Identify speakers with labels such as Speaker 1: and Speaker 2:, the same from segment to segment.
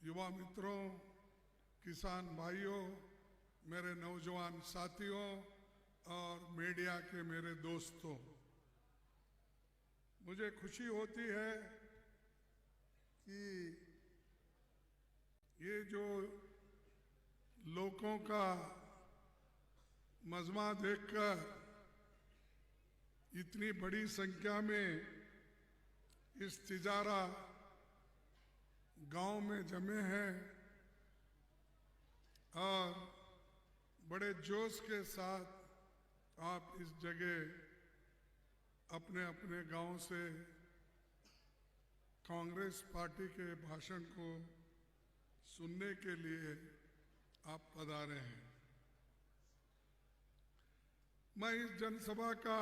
Speaker 1: युवा मित्रों, किसान भाइयों, मेरे नौजवान साथियों और मीडिया के मेरे दोस्तों, मुझे खुशी होती है कि ये जो लोगों का मजमा देखकर इतनी बड़ी संख्या में इस तिजारा गांव में जमे हैं और बड़े जोश के साथ आप इस जगह अपने अपने गांव से कांग्रेस पार्टी के भाषण को सुनने के लिए आप पधारे हैं। मैं इस जनसभा का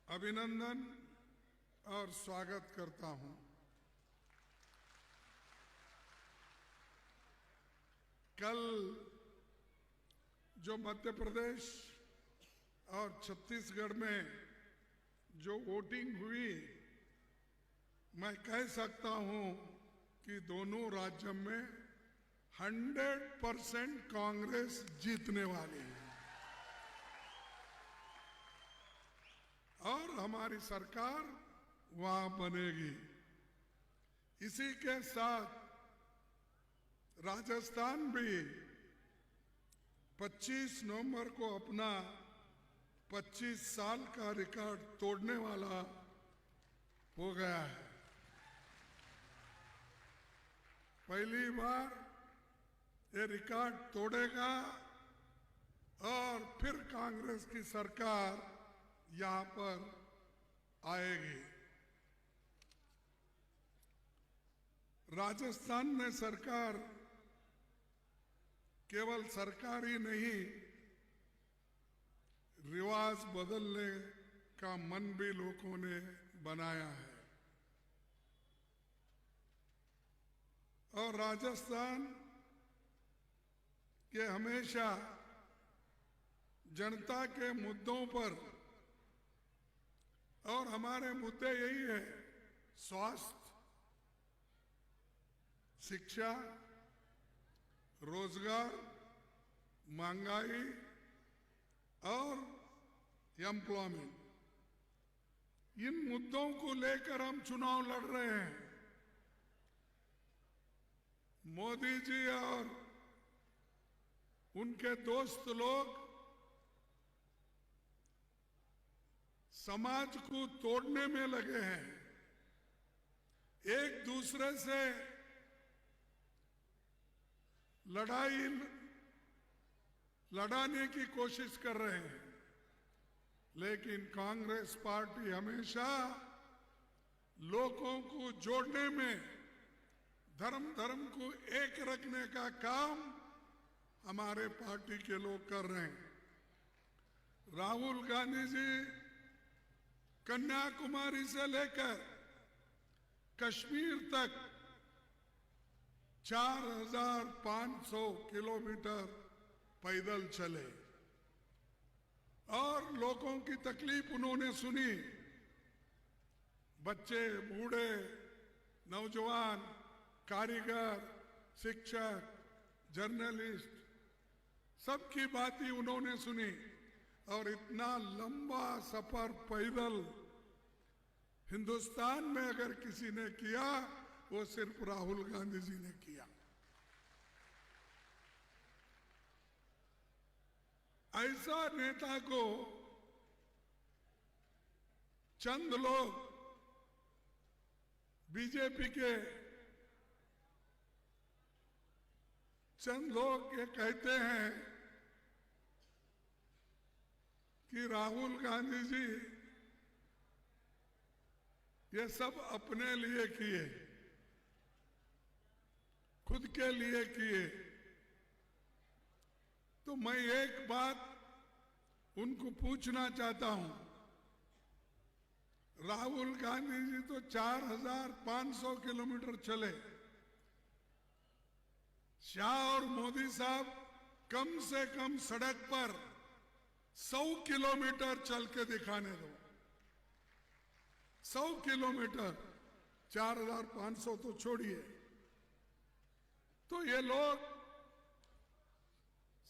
Speaker 1: अभिनंदन और स्वागत करता हूं। कल जो मध्य प्रदेश और छत्तीसगढ़ में जो वोटिंग हुई, मैं कह सकता हूं कि दोनों राज्यों में 100% कांग्रेस जीतने वाली है और हमारी सरकार वहां बनेगी। इसी के साथ राजस्थान भी 25 नवंबर को अपना 25 साल का रिकॉर्ड तोड़ने वाला हो गया है। पहली बार ये रिकॉर्ड तोड़ेगा और फिर कांग्रेस की सरकार यहां पर आएगी। राजस्थान में सरकार केवल सरकार ही नहीं, रिवाज बदलने का मन भी लोगों ने बनाया है और राजस्थान के हमेशा जनता के मुद्दों पर, और हमारे मुद्दे यही है, स्वास्थ्य, शिक्षा, रोजगार, महंगाई और एम्प्लॉयमेंट। इन मुद्दों को लेकर हम चुनाव लड़ रहे हैं। मोदी जी और उनके दोस्त लोग समाज को तोड़ने में लगे हैं, एक दूसरे से लड़ाने की कोशिश कर रहे हैं। लेकिन कांग्रेस पार्टी हमेशा लोगों को जोड़ने में, धर्म को एक रखने का काम हमारे पार्टी के लोग कर रहे हैं। राहुल गांधी जी कन्याकुमारी से लेकर कश्मीर तक 4500 किलोमीटर पैदल चले और लोगों की तकलीफ उन्होंने सुनी। बच्चे, बूढ़े, नौजवान, कारीगर, शिक्षक, जर्नलिस्ट, सबकी बातें उन्होंने सुनी और इतना लंबा सफर पैदल हिंदुस्तान में अगर किसी ने किया, वो सिर्फ राहुल गांधी जी ने किया। ऐसा नेता को चंद लोग, बीजेपी के चंद लोग ये कहते हैं कि राहुल गांधी जी ये सब अपने लिए किए, खुद के लिए किए। तो मैं एक बात उनको पूछना चाहता हूं, राहुल गांधी जी तो 4500 किलोमीटर चले, शाह और मोदी साहब कम से कम सड़क पर 100 किलोमीटर चल के दिखाने दो। 100 किलोमीटर, 4500 तो छोड़िए, तो ये लोग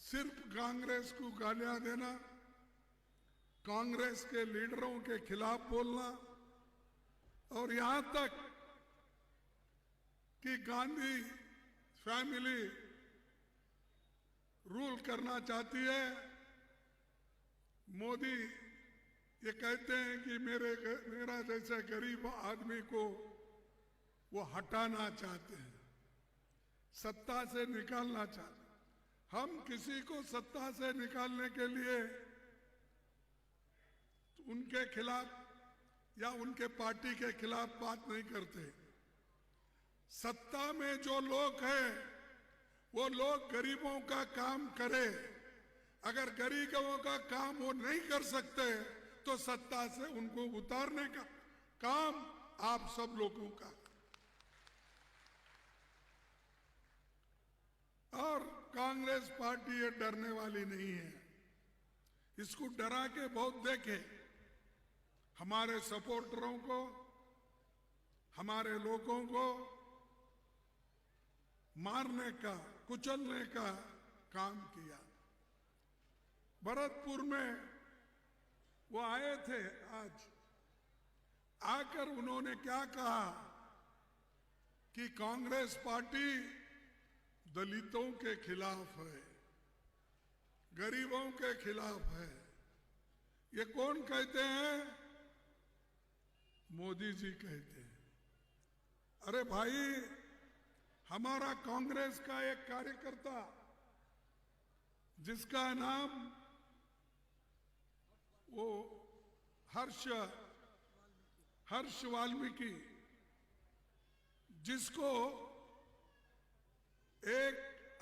Speaker 1: सिर्फ कांग्रेस को गालियां देना, कांग्रेस के लीडरों के खिलाफ बोलना और यहां तक कि गांधी फैमिली रूल करना चाहती है। मोदी ये कहते हैं कि मेरा जैसे गरीब आदमी को वो हटाना चाहते हैं, सत्ता से निकालना चाहते हैं। हम किसी को सत्ता से निकालने के लिए उनके खिलाफ या उनके पार्टी के खिलाफ बात नहीं करते। सत्ता में जो लोग हैं वो लोग गरीबों का काम करे। अगर गरीबों का काम वो नहीं कर सकते तो सत्ता से उनको उतारने का काम आप सब लोगों का। और कांग्रेस पार्टी ये डरने वाली नहीं है। इसको डरा के बहुत देखे। हमारे सपोर्टरों को, हमारे लोगों को मारने का, कुचलने का काम किया। भरतपुर में वो आए थे, आज आकर उन्होंने क्या कहा कि कांग्रेस पार्टी दलितों के खिलाफ है, गरीबों के खिलाफ है। ये कौन कहते हैं? मोदी जी कहते हैं। अरे भाई, हमारा कांग्रेस का एक कार्यकर्ता जिसका नाम वो हर्ष वाल्मीकि, जिसको एक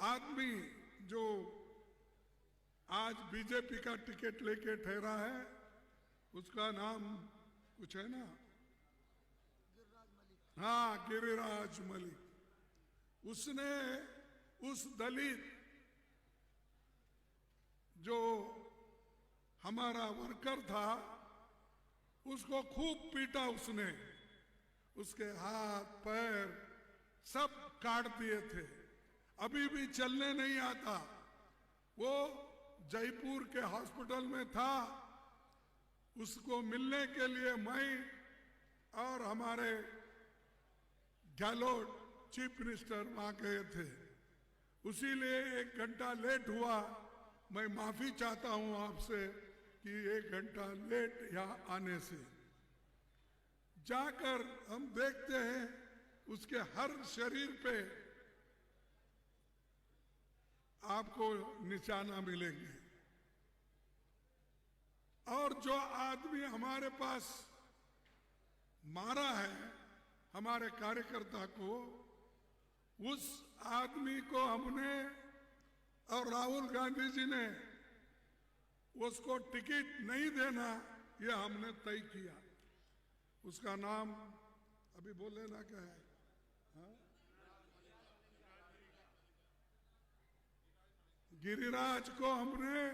Speaker 1: आदमी जो आज बीजेपी का टिकट लेके ठहरा है, उसका नाम कुछ है ना, हाँ, गिरिराज मलिक। उसने उस दलित जो हमारा वर्कर था उसको खूब पीटा उसने, उसके हाथ पैर सब काट दिए थे, अभी भी चलने नहीं आता। वो जयपुर के हॉस्पिटल में था। उसको मिलने के लिए मैं और हमारे गहलोत चीफ मिनिस्टर वहां गए थे। उसीलिए 1 घंटा लेट हुआ। मैं माफी चाहता हूं आपसे कि 1 घंटा लेट यहां आने से। जाकर हम देखते हैं उसके हर शरीर पे आपको निशाना मिलेंगे। और जो आदमी हमारे पास मारा है हमारे कार्यकर्ता को, उस आदमी को हमने और राहुल गांधी जी ने उसको टिकट नहीं देना, ये हमने तय किया। उसका नाम अभी बोल लेना क्या है? हाँ? गिरिराज को हमने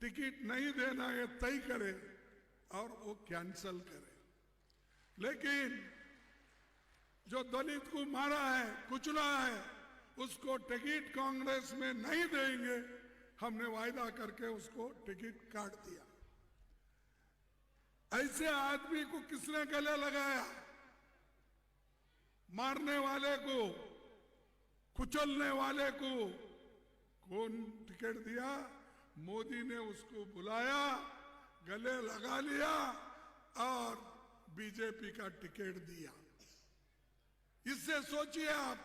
Speaker 1: टिकट नहीं देना ये तय करे और वो कैंसल करे। लेकिन जो दलित को मारा है, कुचला है, उसको टिकट कांग्रेस में नहीं देंगे। हमने वायदा करके उसको टिकट काट दिया। ऐसे आदमी को किसने गले लगाया? मारने वाले को, कुचलने वाले को कौन टिकट दिया? मोदी ने उसको बुलाया, गले लगा लिया और बीजेपी का टिकट दिया। इससे सोचिए आप,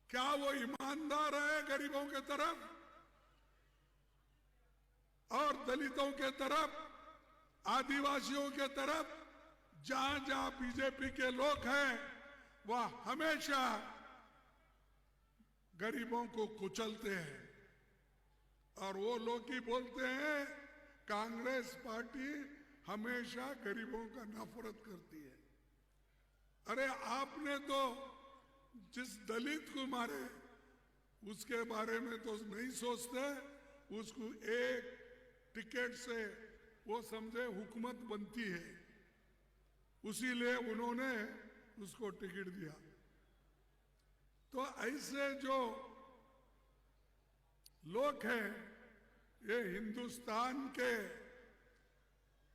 Speaker 1: क्या वो ईमानदार है गरीबों के तरफ और दलितों के तरफ, आदिवासियों के तरफ? जहां जहां बीजेपी के लोग हैं वह हमेशा गरीबों को कुचलते हैं। और वो लोग ही बोलते हैं कांग्रेस पार्टी हमेशा गरीबों का नफरत करती है। अरे आपने तो जिस दलित को मारे उसके बारे में तो नहीं सोचते। उसको एक टिकट से वो समझे हुकूमत बनती है, उसीलिए उन्होंने उसको टिकट दिया। तो ऐसे जो लोग हैं ये हिंदुस्तान के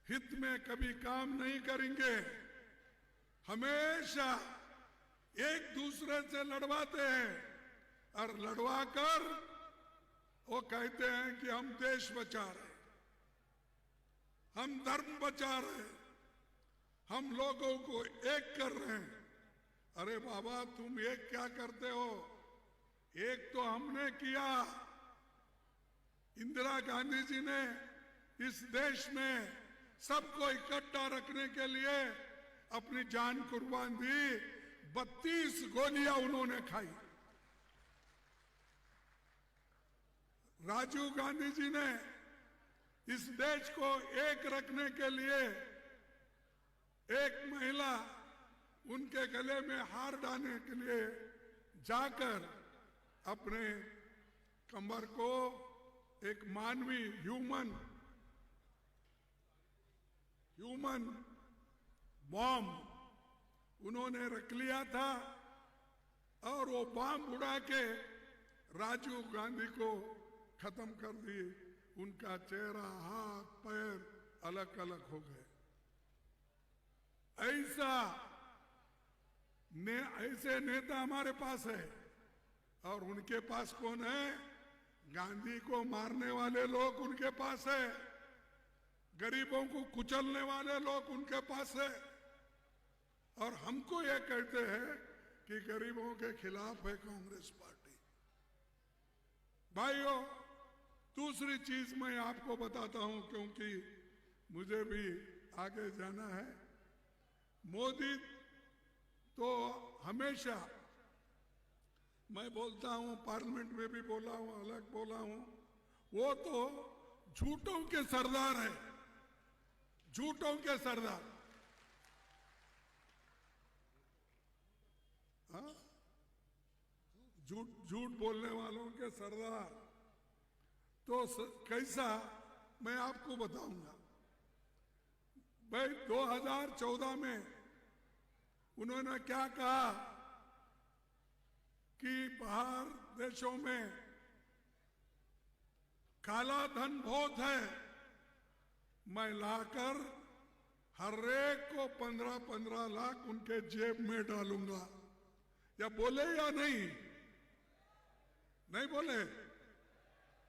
Speaker 1: हित में कभी काम नहीं करेंगे, हमेशा एक दूसरे से लड़वाते हैं और लड़वा कर वो कहते हैं कि हम देश बचा रहे, हम धर्म बचा रहे, हम लोगों को एक कर रहे हैं। अरे बाबा, तुम एक क्या करते हो? एक तो हमने किया। इंदिरा गांधी जी ने इस देश में सबको इकट्ठा रखने के लिए अपनी जान कुर्बान दी। 32 गोलियां उन्होंने खाई। राजीव गांधी जी ने इस देश को एक रखने के लिए एक महिला उनके गले में हार डालने के लिए जाकर अपने कमर को एक मानवीय ह्यूमन बॉम्ब उन्होंने रख लिया था और वो बॉम्ब उड़ा के राजीव गांधी को खत्म कर दिए। उनका चेहरा, हाथ, पैर अलग अलग हो गए। ऐसे नेता हमारे पास है। और उनके पास कौन है? गांधी को मारने वाले लोग उनके पास है, गरीबों को कुचलने वाले लोग उनके पास है। और हमको ये कहते हैं कि गरीबों के खिलाफ है कांग्रेस पार्टी। भाइयों, दूसरी चीज मैं आपको बताता हूं, क्योंकि मुझे भी आगे जाना है। मोदी तो हमेशा, मैं बोलता हूं, पार्लियामेंट में भी बोला हूं, अलग बोला हूं, वो तो झूठों के सरदार है, झूठों के सरदार। हाँ, झूठ बोलने वालों के सरदार। तो कैसा, मैं आपको बताऊंगा। भाई 2014 में उन्होंने क्या कहा कि बाहर देशों में काला धन बहुत है, मैं लाकर हर एक को 15-15 लाख उनके जेब में डालूंगा। या बोले या नहीं? नहीं बोले?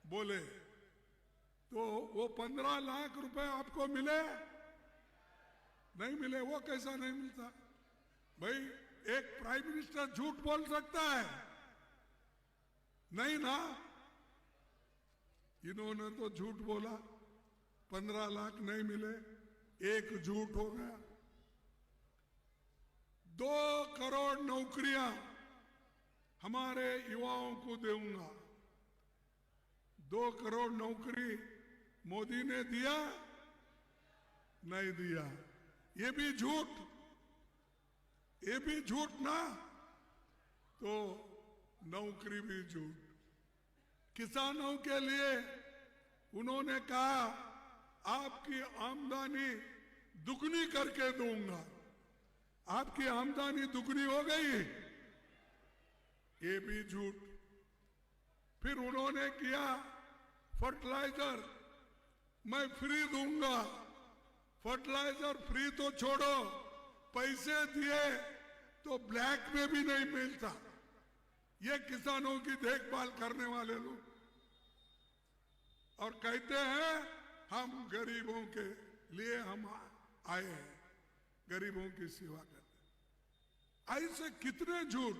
Speaker 1: बोले। तो वो 15 लाख रुपए आपको मिले? नहीं मिले। वो कैसा नहीं मिलता? भाई, एक प्राइम मिनिस्टर झूठ बोल सकता है? नहीं ना। इन्होंने तो झूठ बोला, 15 लाख नहीं मिले, एक झूठ हो गया। 2 करोड़ नौकरियां हमारे युवाओं को दूंगा। 2 करोड़ नौकरी मोदी ने दिया? नहीं दिया। ये भी झूठ, ये भी झूठ ना। तो नौकरी भी झूठ। किसानों के लिए उन्होंने कहा आपकी आमदनी दुगनी करके दूंगा। आपकी आमदनी दुगनी हो गई? ये भी झूठ। फिर उन्होंने किया फर्टिलाइजर मैं फ्री दूंगा। फर्टिलाइजर फ्री तो छोड़ो, पैसे दिए तो ब्लैक में भी नहीं मिलता। ये किसानों की देखभाल करने वाले लोग। और कहते हैं हम गरीबों के लिए हम आए हैं, गरीबों की सेवा करने। ऐसे कितने झूठ।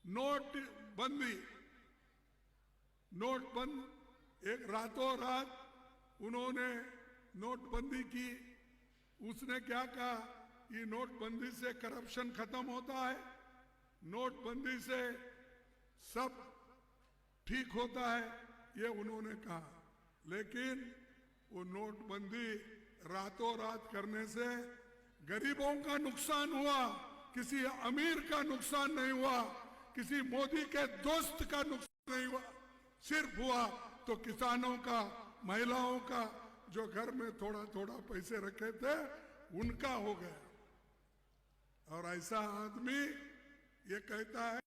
Speaker 1: नोटबंदी, एक रातों रात उन्होंने नोटबंदी की। उसने क्या कहा? ये नोटबंदी से करप्शन खत्म होता है, नोटबंदी से सब ठीक होता है, ये उन्होंने कहा। लेकिन वो नोटबंदी रातों रात करने से गरीबों का नुकसान हुआ, किसी अमीर का नुकसान नहीं हुआ, किसी मोदी के दोस्त का नुकसान नहीं हुआ। सिर्फ हुआ तो किसानों का, महिलाओं का, जो घर में थोड़ा थोड़ा पैसे रखे थे उनका हो गया। और ऐसा आदमी ये कहता है